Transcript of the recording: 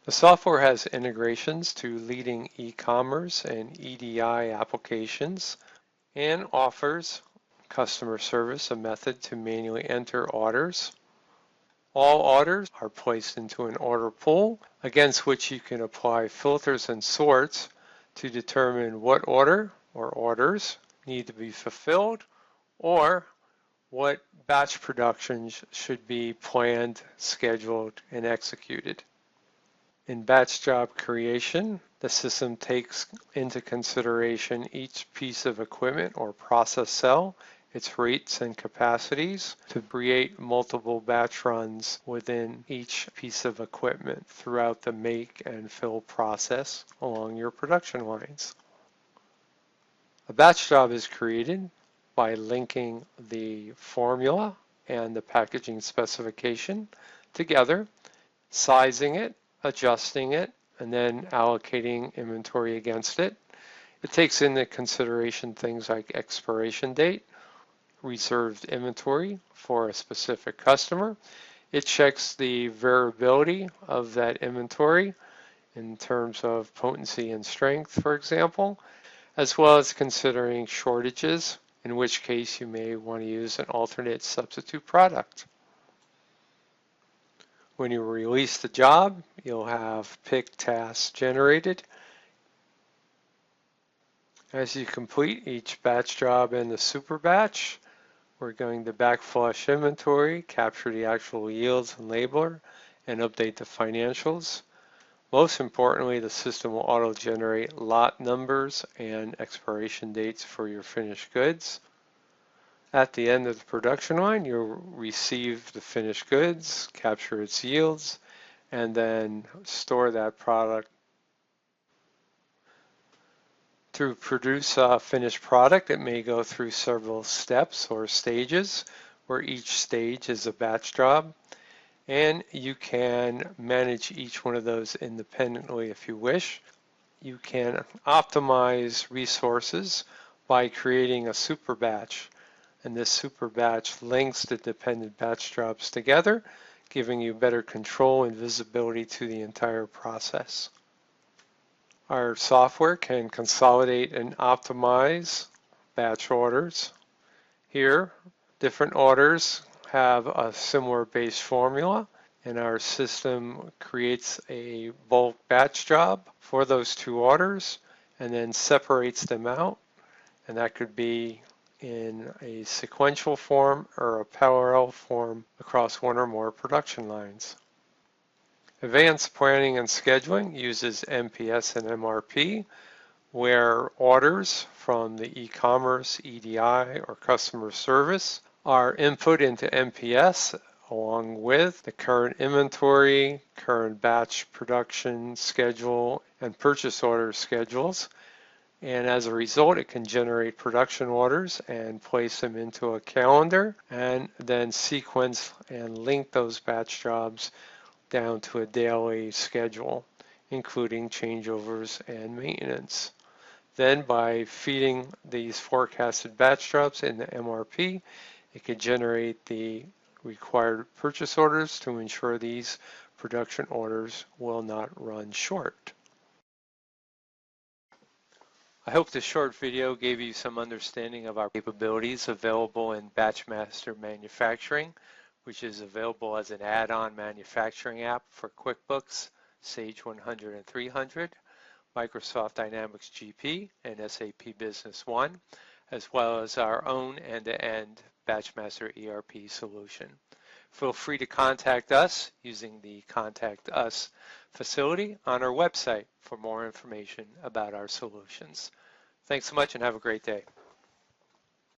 The software has integrations to leading e-commerce and EDI applications and offers customer service, a method to manually enter orders. All orders are placed into an order pool against which you can apply filters and sorts to determine what order or orders need to be fulfilled or what batch productions should be planned, scheduled, and executed. In batch job creation, the system takes into consideration each piece of equipment or process cell, its rates and capacities, to create multiple batch runs within each piece of equipment throughout the make and fill process along your production lines. A batch job is created by linking the formula and the packaging specification together, sizing it, adjusting it, and then allocating inventory against it. It takes into consideration things like expiration date, reserved inventory for a specific customer. It checks the variability of that inventory in terms of potency and strength, for example, as well as considering shortages, in which case you may want to use an alternate substitute product. When you release the job, you'll have pick tasks generated. As you complete each batch job in the super batch, we're going to backflush inventory, capture the actual yields and labeler, and update the financials. Most importantly, the system will auto-generate lot numbers and expiration dates for your finished goods. At the end of the production line, you'll receive the finished goods, capture its yields, and then store that product. To produce a finished product, it may go through several steps or stages, where each stage is a batch job, and you can manage each one of those independently if you wish. You can optimize resources by creating a super batch. And this super batch links the dependent batch jobs together, giving you better control and visibility to the entire process. Our software can consolidate and optimize batch orders. Here, different orders have a similar base formula, and our system creates a bulk batch job for those two orders and then separates them out, and that could be in a sequential form or a parallel form across one or more production lines. Advanced planning and scheduling uses MPS and MRP, where orders from the e-commerce, EDI, or customer service are input into MPS along with the current inventory, current batch production schedule, and purchase order schedules. And as a result, it can generate production orders and place them into a calendar and then sequence and link those batch jobs down to a daily schedule, including changeovers and maintenance. Then by feeding these forecasted batch jobs in the MRP, it could generate the required purchase orders to ensure these production orders will not run short. I hope this short video gave you some understanding of our capabilities available in BatchMaster Manufacturing, which is available as an add-on manufacturing app for QuickBooks, Sage 100 and 300, Microsoft Dynamics GP, and SAP Business One, as well as our own end-to-end BatchMaster ERP solution. Feel free to contact us using the Contact Us facility on our website for more information about our solutions. Thanks so much and have a great day.